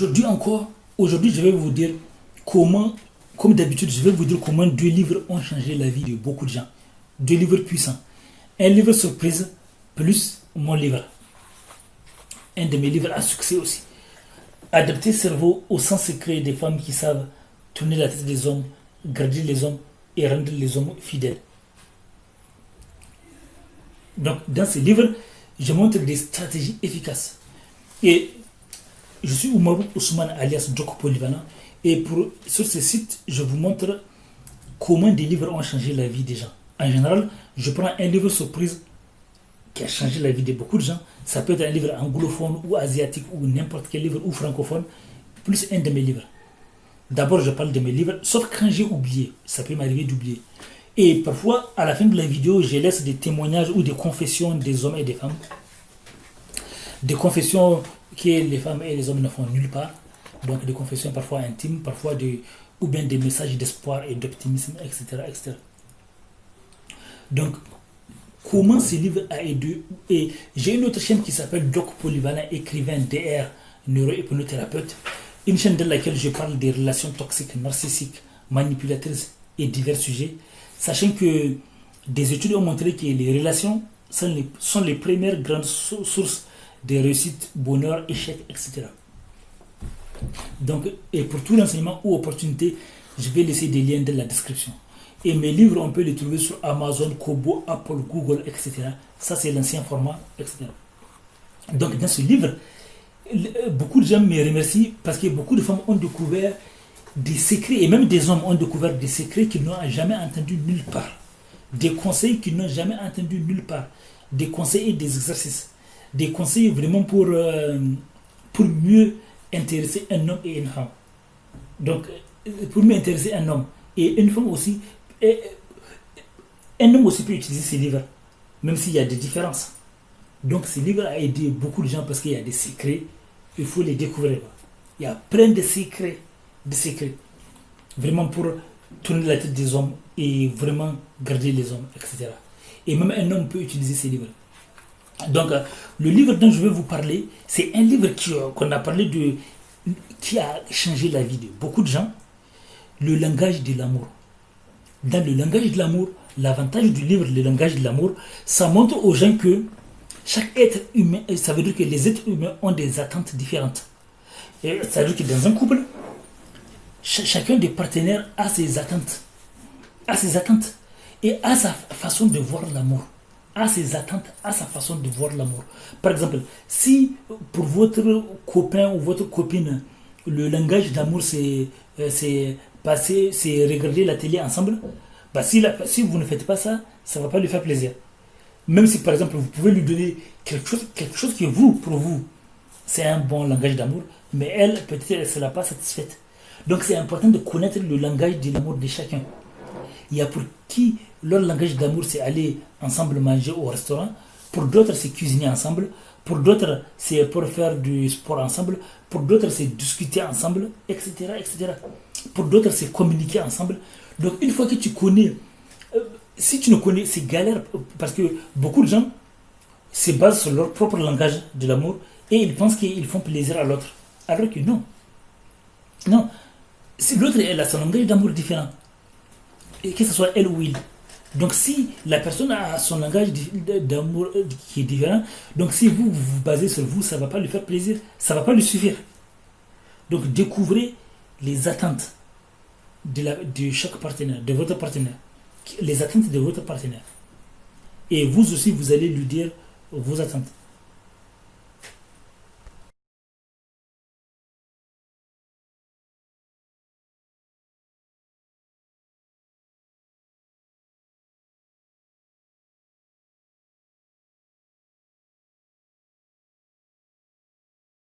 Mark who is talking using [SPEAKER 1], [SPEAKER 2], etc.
[SPEAKER 1] Aujourd'hui, je vais vous dire comment, comme d'habitude, je vais vous dire comment deux livres ont changé la vie de beaucoup de gens. Deux livres puissants. Un livre surprise plus mon livre. Un de mes livres à succès aussi. Adapter cerveau au sens secret des femmes qui savent tourner la tête des hommes, garder les hommes et rendre les hommes fidèles. Donc, dans ce livre, je montre des stratégies efficaces. Et je suis Oumarou Ousmane alias Djoko Polyvalent. Et sur ce site, je vous montre comment des livres ont changé la vie des gens. En général, je prends un livre surprise qui a changé la vie de beaucoup de gens. Ça peut être un livre anglophone ou asiatique ou n'importe quel livre ou francophone, plus un de mes livres. D'abord, je parle de mes livres, sauf quand j'ai oublié. Ça peut m'arriver d'oublier. Et parfois, à la fin de la vidéo, je laisse des témoignages ou des confessions des hommes et des femmes. Des confessions que les femmes et les hommes ne font nulle part. Donc des confessions parfois intimes, parfois ou bien des messages d'espoir et d'optimisme, etc., etc. Donc, comment ce livre a aidé. Et j'ai une autre chaîne qui s'appelle Doc Polyvalent, écrivain DR, neurohypnothérapeute. Une chaîne dans laquelle je parle des relations toxiques, narcissiques, manipulatrices et divers sujets. Sachant que des études ont montré que les relations sont les premières grandes sources de réussite, bonheur, échec, etc. Donc, et pour tout renseignement ou opportunité, je vais laisser des liens dans la description. Et mes livres, on peut les trouver sur Amazon, Kobo, Apple, Google, etc. Ça, c'est l'ancien format, etc. Donc, dans ce livre, beaucoup de gens me remercient parce que beaucoup de femmes ont découvert des secrets, et même des hommes ont découvert des secrets qu'ils n'ont jamais entendus nulle part. Des conseils qu'ils n'ont jamais entendus nulle part. Des conseils et des exercices. Des conseils vraiment pour mieux intéresser un homme et une femme. Donc, pour mieux intéresser un homme et une femme aussi, un homme aussi peut utiliser ces livres, même s'il y a des différences. Donc, ce livre a aidé beaucoup de gens parce qu'il y a des secrets, il faut les découvrir. Il y a plein de secrets, vraiment pour tourner la tête des hommes et vraiment garder les hommes, etc. Et même un homme peut utiliser ces livres. Donc, le livre dont je vais vous parler, c'est un livre qu'on a parlé qui a changé la vie de beaucoup de gens. Le langage de l'amour. Dans le langage de l'amour, l'avantage du livre, le langage de l'amour, ça montre aux gens que chaque être humain, ça veut dire que les êtres humains ont des attentes différentes. Et ça veut dire que dans un couple, chacun des partenaires a ses attentes. Et a sa façon de voir l'amour. A ses attentes, à sa façon de voir l'amour. Par exemple, si pour votre copain ou votre copine, le langage d'amour c'est passer, c'est regarder la télé ensemble, bah si vous ne faites pas ça, ça ne va pas lui faire plaisir. Même si par exemple vous pouvez lui donner quelque chose qui pour vous, c'est un bon langage d'amour, mais elle, peut-être elle ne sera pas satisfaite. Donc c'est important de connaître le langage de l'amour de chacun. Il y a pour qui leur langage d'amour c'est aller ensemble manger au restaurant, pour d'autres c'est cuisiner ensemble, pour d'autres c'est pour faire du sport ensemble, pour d'autres c'est discuter ensemble, etc., etc. Pour d'autres c'est communiquer ensemble. Donc une fois que tu connais, si tu ne connais, c'est galère parce que beaucoup de gens se basent sur leur propre langage de l'amour et ils pensent qu'ils font plaisir à l'autre. Alors que non. Non. L'autre elle a son langage d'amour différent. Et que ce soit elle ou il. Donc si la personne a son langage d'amour qui est différent, donc si vous vous basez sur vous, ça ne va pas lui faire plaisir, ça ne va pas lui suffire. Donc découvrez les attentes de chaque partenaire, de votre partenaire, les attentes de votre partenaire. Et vous aussi, vous allez lui dire vos attentes.